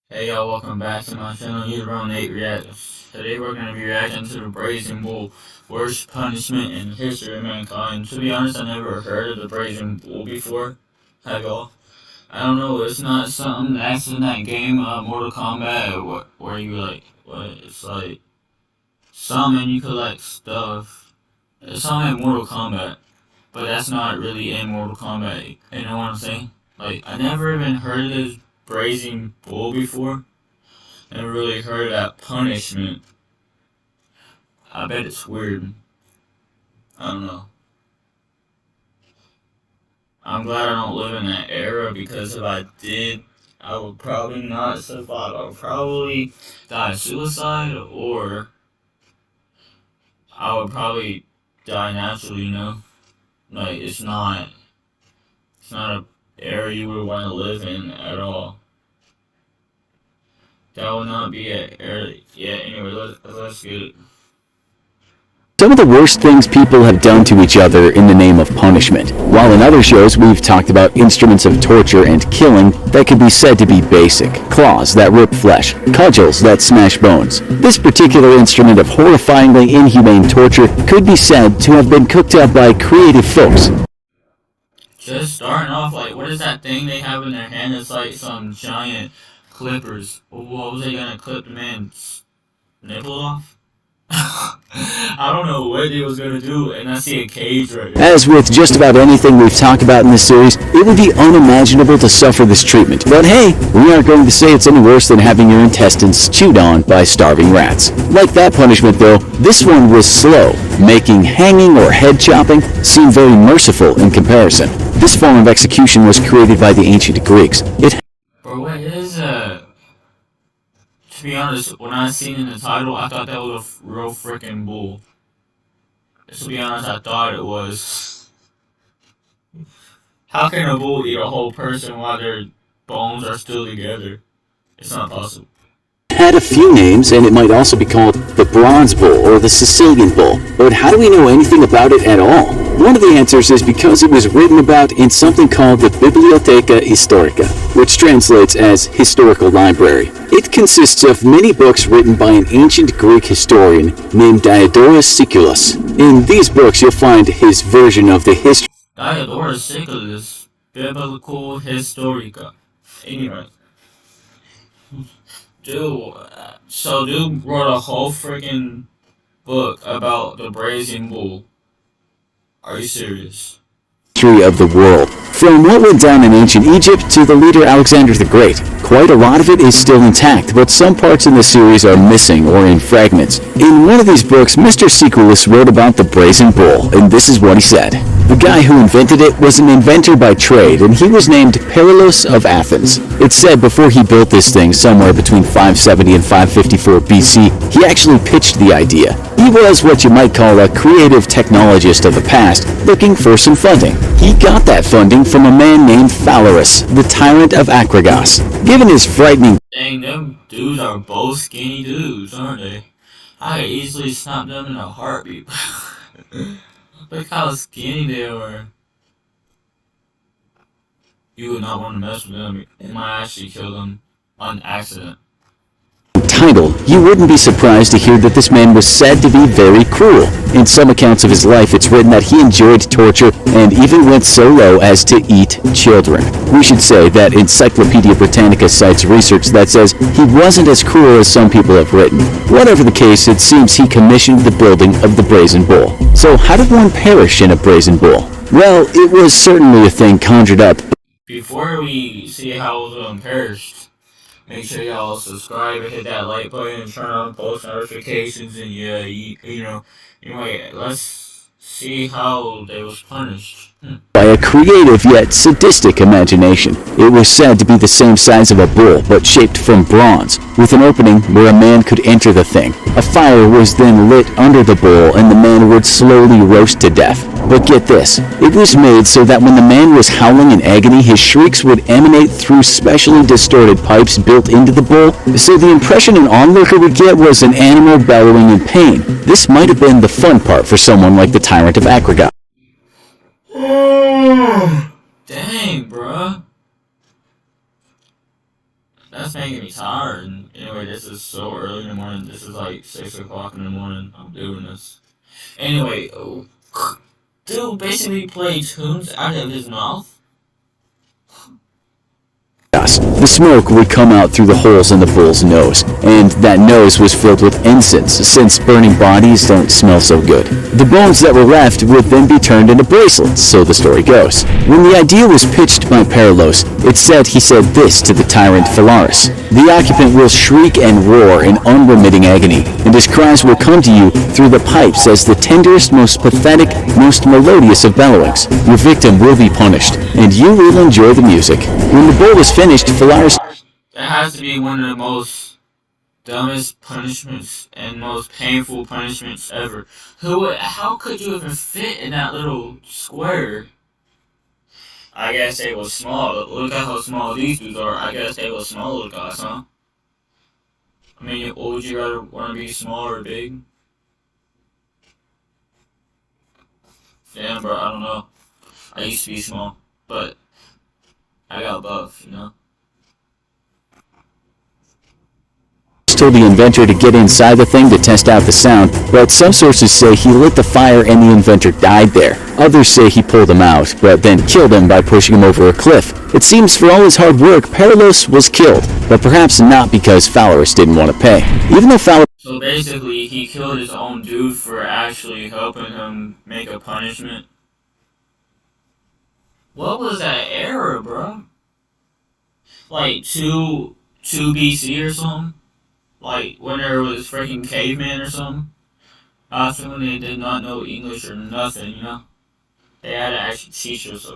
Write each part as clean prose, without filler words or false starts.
Hey y'all, welcome back to my channel, Nate Reacts. Today we're going to be reacting to the Brazen Bull, worst punishment in the history of mankind. To be honest, I never heard of the Brazen Bull before. Have y'all? I don't know, it's not something that's in that game, Mortal Kombat, where you it's like, something you collect stuff. It's something in Mortal Kombat, but that's not really in Mortal Kombat, you know what I'm saying? Like, I never even heard of this Brazen Bull before. Never really heard of that punishment. I bet it's weird. I don't know. I'm glad I don't live in that era because if I did, I would probably not survive. I would probably die of suicide or I would probably die naturally, you know? Like, it's not a era you would want to live in at all. That would not be an era. Yeah, anyway, let's get it. Some of the worst things people have done to each other in the name of punishment, while in other shows we've talked about instruments of torture and killing that could be said to be basic. Claws that rip flesh, cudgels that smash bones. This particular instrument of horrifyingly inhumane torture could be said to have been cooked up by creative folks. Just starting off, like, what is that thing they have in their hand? It's like some giant clippers. What was they gonna clip the man's nipple off? I don't know what he was gonna do, and I see a cage right here. As with just about anything we've talked about in this series, it would be unimaginable to suffer this treatment. But hey, we aren't going to say it's any worse than having your intestines chewed on by starving rats. Like that punishment though, this one was slow, making hanging or head chopping seem very merciful in comparison. This form of execution was created by the ancient Greeks. Bro, what is to be honest, when I seen in the title, I thought that was a real freaking bull. To be honest, I thought it was. How can a bull eat a whole person while their bones are still together? It's not possible. Had a few names, and it might also be called the Bronze Bull or the Sicilian Bull. But how do we know anything about it at all? One of the answers is because it was written about in something called the Bibliotheca Historica, which translates as historical library. It consists of many books written by an ancient Greek historian named Diodorus Siculus. In these books, you'll find his version of the history. Diodorus Siculus, Biblical Historica. Anyway. Dude wrote a whole freaking book about the Brazen Bull. Are you serious? Of the world. From what went down in ancient Egypt to the leader Alexander the Great. Quite a lot of it is still intact, but some parts in the series are missing or in fragments. In one of these books, Mr. Siculus wrote about the Brazen Bull, and this is what he said. The guy who invented it was an inventor by trade, and he was named Perillus of Athens. It's said before he built this thing somewhere between 570 and 554 BC, he actually pitched the idea. He was what you might call a creative technologist of the past, looking for some funding. He got that funding from a man named Phalaris, the tyrant of Acragos. Given his frightening... Dang, them dudes are both skinny dudes, aren't they? I could easily snap them in a heartbeat. Look how skinny they were. You would not want to mess with them. It might actually kill them on accident. Title, you wouldn't be surprised to hear that this man was said to be very cruel. In some accounts of his life, it's written that he enjoyed torture and even went so low as to eat children. We should say that Encyclopedia Britannica cites research that says he wasn't as cruel as some people have written. Whatever the case, it seems he commissioned the building of the Brazen Bull. So how did one perish in a Brazen Bull? Well, it was certainly a thing conjured up. Before we see how it was perished, make sure y'all subscribe and hit that like button and turn on post notifications, and yeah, anyway, let's see how they was punished. By a creative yet sadistic imagination. It was said to be the same size of a bull, but shaped from bronze, with an opening where a man could enter the thing. A fire was then lit under the bull, and the man would slowly roast to death. But get this, it was made so that when the man was howling in agony, his shrieks would emanate through specially distorted pipes built into the bull, so the impression an onlooker would get was an animal bellowing in pain. This might have been the fun part for someone like the tyrant of Acragos. Dang, bruh. That's making me tired. And anyway, this is so early in the morning. This is like 6 o'clock in the morning. I'm doing this. Anyway, dude basically played tunes out of his mouth. The smoke would come out through the holes in the bull's nose, and that nose was filled with incense, since burning bodies don't smell so good. The bones that were left would then be turned into bracelets, so the story goes. When the idea was pitched by Perilos, it said he said this to the tyrant Phalaris: "The occupant will shriek and roar in unremitting agony, and his cries will come to you through the pipes as the tenderest, most pathetic, most melodious of bellowings. Your victim will be punished, and you will enjoy the music." When the bull was finished, Phalaris That has to be one of the most dumbest punishments and most painful punishments ever. How could you even fit in that little square? I guess they was small. Look at how small these dudes are. I guess they was smaller guys, huh? I mean, would you rather want to be small or big? Damn, bro, I don't know. I used to be small, but I got buff, you know? told the inventor to get inside the thing to test out the sound, but some sources say he lit the fire and the inventor died there. Others say he pulled him out, but then killed him by pushing him over a cliff. It seems for all his hard work, Perilos was killed, but perhaps not because Phalaris didn't want to pay. Even though Phalaris So basically, he killed his own dude for actually helping him make a punishment. What was that era, bro? Like 2 BC or something? Like when there was freaking cavemen or something? After when they did not know English or nothing, you know? They had to actually teach us.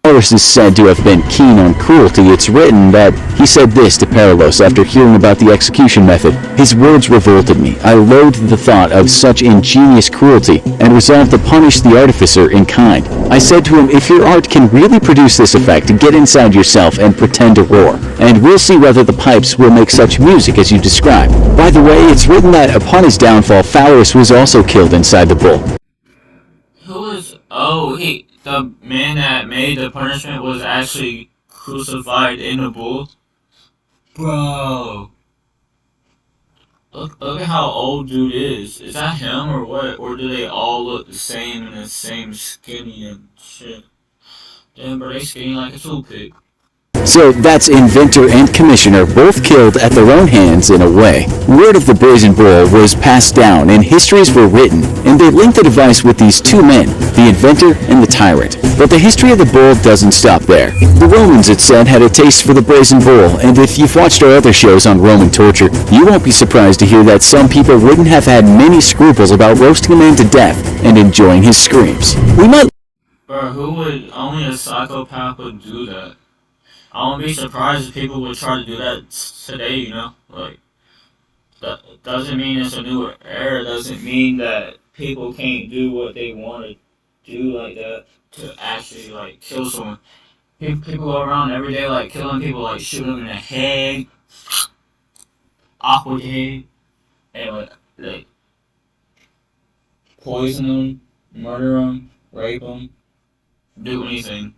is said to have been keen on cruelty, it's written that he said this to Perilos after hearing about the execution method: "His words revolted me. I loathed the thought of such ingenious cruelty, and resolved to punish the artificer in kind. I said to him, if your art can really produce this effect, get inside yourself and pretend to roar, and we'll see whether the pipes will make such music as you describe." By the way, it's written that upon his downfall, Phalaris was also killed inside the bull. Who was. Oh, the man that made the punishment was actually crucified in a bull? Bro. Look at how old dude is. Is that him or what? Or do they all look the same and the same skinny and shit? Damn, bro, they skinny like a toothpick. So that's inventor and commissioner both killed at their own hands in a way. Word of the brazen bull was passed down and histories were written, and they linked the device with these two men, the inventor and the tyrant. But the history of the bull doesn't stop there. The Romans, it said, had a taste for the brazen bull, and if you've watched our other shows on Roman torture, you won't be surprised to hear that some people wouldn't have had many scruples about roasting a man to death and enjoying his screams. We might Bro, who would. Only a psychopath would do that. I wouldn't be surprised if people would try to do that today, you know? Like, that doesn't mean it's a new era, doesn't mean that people can't do what they want to do like that to actually, like, kill someone. People go around every day, like, killing people, like, shooting them in the head, awkward head, and, like, poison them, murder them, rape them, do anything.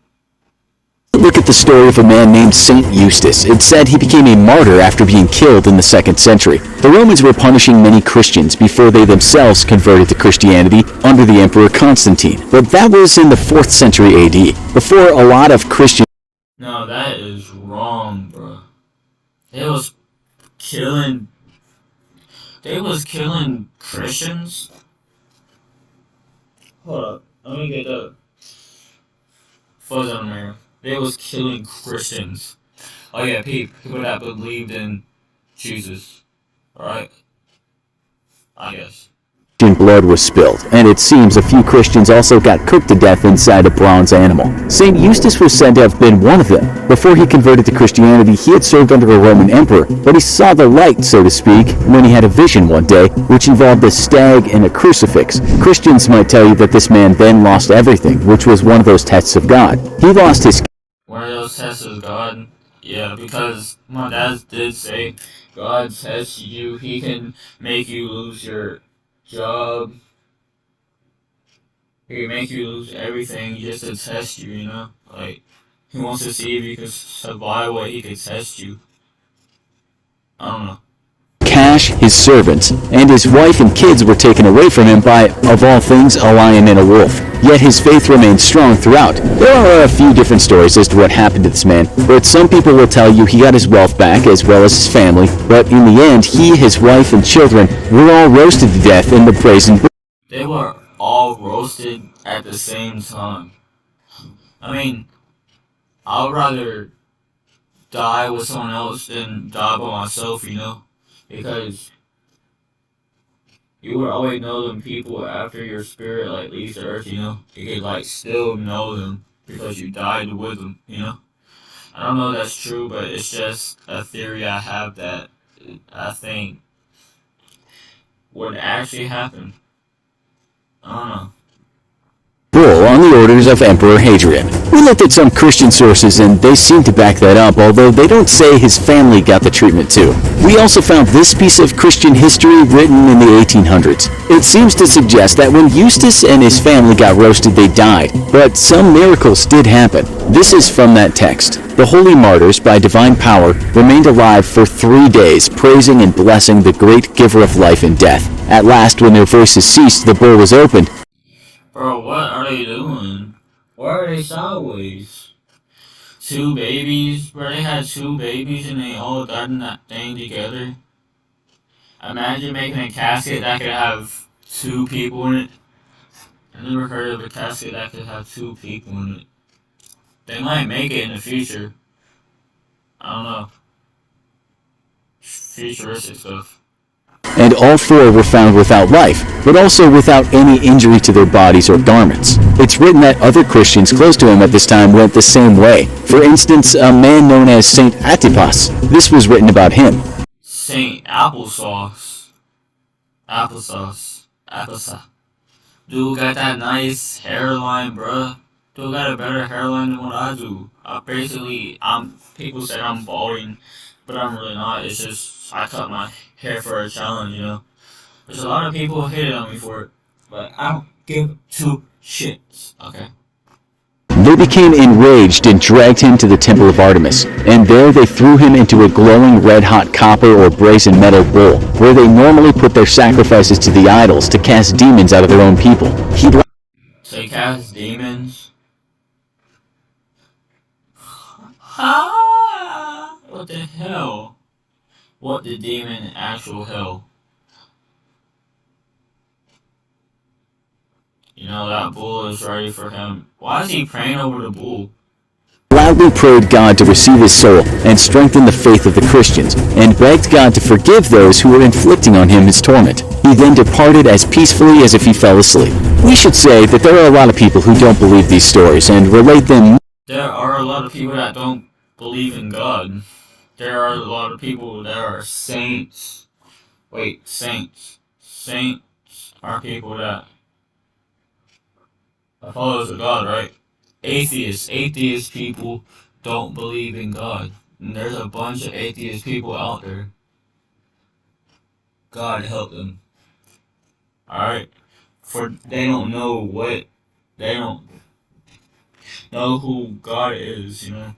look at the story of a man named Saint Eustace. It said he became a martyr after being killed in the 2nd century. The Romans were punishing many Christians before they themselves converted to Christianity under the Emperor Constantine. But that was in the 4th century AD, before a lot of Christians. No, that is wrong, bro. They was killing. They was killing Christians. Hold up, let me get the fuzz on there. They was killing Christians. Oh yeah, people that believed in Jesus, right? I guess. Blood was spilled, and it seems a few Christians also got cooked to death inside a bronze animal. St. Eustace was said to have been one of them. Before he converted to Christianity, he had served under a Roman emperor, but he saw the light, so to speak, when he had a vision one day, which involved a stag and a crucifix. Christians might tell you that this man then lost everything, which was one of those tests of God. He lost his One of those tests of God? Yeah, because my dad did say God tests you. He can make you lose your job. He can make you lose everything just to test you, you know? Like, he wants to see if you can survive what he can test you. I don't know. Cash, his servants, and his wife and kids were taken away from him by, of all things, a lion and a wolf. Yet his faith remained strong throughout. There are a few different stories as to what happened to this man, but some people will tell you he got his wealth back as well as his family, but in the end, he, his wife, and children were all roasted to death in the brazen bull. They were all roasted at the same time. I mean, I would rather die with someone else than die by myself, you know? Because you would always know them people after your spirit like leaves the earth, you know? You could like still know them because you died with them, you know? I don't know if that's true, but it's just a theory I have that I think would actually happen. I don't know. Bull on the orders of Emperor Hadrian. We looked at some Christian sources and they seem to back that up, although they don't say his family got the treatment too. We also found this piece of Christian history written in the 1800s. It seems to suggest that when Eustace and his family got roasted, they died, but some miracles did happen. This is from that text. The holy martyrs, by divine power, remained alive for 3 days, praising and blessing the great giver of life and death. At last, when their voices ceased, the bull was opened. Bro, what are they doing? Why are they sideways? 2 babies? Bro, they had 2 babies and they all died in that thing together. Imagine making a casket that could have 2 people in it. I never heard of a casket that could have 2 people in it. They might make it in the future. I don't know. Futuristic stuff. And all 4 were found without life, but also without any injury to their bodies or garments. It's written that other Christians close to him at this time went the same way. For instance, a man known as Saint Antipas. This was written about him. Saint Applesauce. Applesauce. Applesauce. Dude got that nice hairline, bruh. Dude got a better hairline than what I do. People say I'm balding, but I'm really not. It's just, I cut my hair for a challenge, you know? There's a lot of people who hated on me for it, but I don't give 2 shits, okay? They became enraged and dragged him to the temple of Artemis, and there they threw him into a glowing red-hot copper or brazen metal bowl, where they normally put their sacrifices to the idols to cast demons out of their own people. They cast demons? Ha! What the hell? What the demon in actual hell? You know, that bull is ready for him. Why is he praying over the bull? Loudly prayed God to receive his soul and strengthen the faith of the Christians, and begged God to forgive those who were inflicting on him his torment. He then departed as peacefully as if he fell asleep. We should say that there are a lot of people who don't believe these stories and relate them. There are a lot of people that don't believe in God. There are a lot of people that are saints. Wait, saints. Saints are people that are followers of God, right? Atheist people don't believe in God. And there's a bunch of atheist people out there. God help them. Alright? For they don't know they don't know who God is, you know?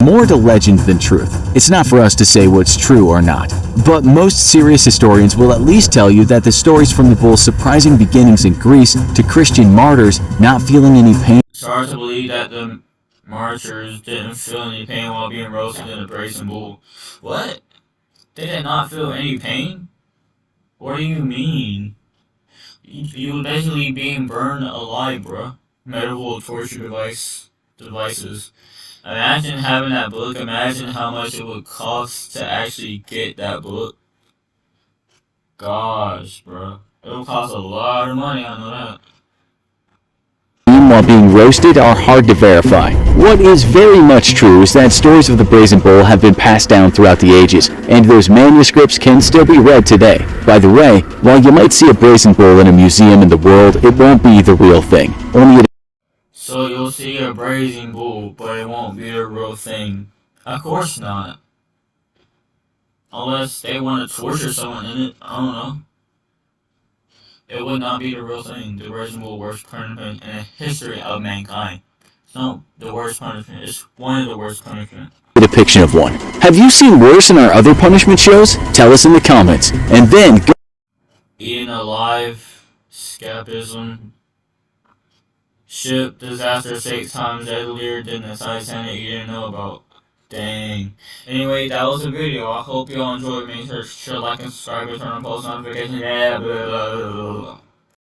More to legend than truth. It's not for us to say what's true or not. But most serious historians will at least tell you that the stories from the bull's surprising beginnings in Greece to Christian martyrs not feeling any pain. It's hard to believe that the martyrs didn't feel any pain while being roasted in a brazen bull. What? They did not feel any pain? What do you mean? You were basically being burned alive, bruh. Medical torture devices. Imagine having that book. Imagine how much it would cost to actually get that book. Gosh, bruh. It would cost a lot of money, I know that. While being roasted are hard to verify. What is very much true is that stories of the brazen bull have been passed down throughout the ages, and those manuscripts can still be read today. By the way, while you might see a brazen bull in a museum in the world, it won't be the real thing. So you'll see a brazen bull, but it won't be the real thing. Of course not. Unless they want to torture someone in it, I don't know. It would not be the real thing. The brazen bull, worst punishment in the history of mankind. It's not the worst punishment, it's one of the worst punishments. depiction of one. Have you seen worse in our other punishment shows? Tell us in the comments. And then go Eating alive, scapism, ship disaster 6 times deadlier than the Titanic you didn't know about. Dang. Anyway, that was the video. I hope you all enjoyed. Make sure to like and subscribe and turn on post notifications. Yeah, blah, blah, blah, blah.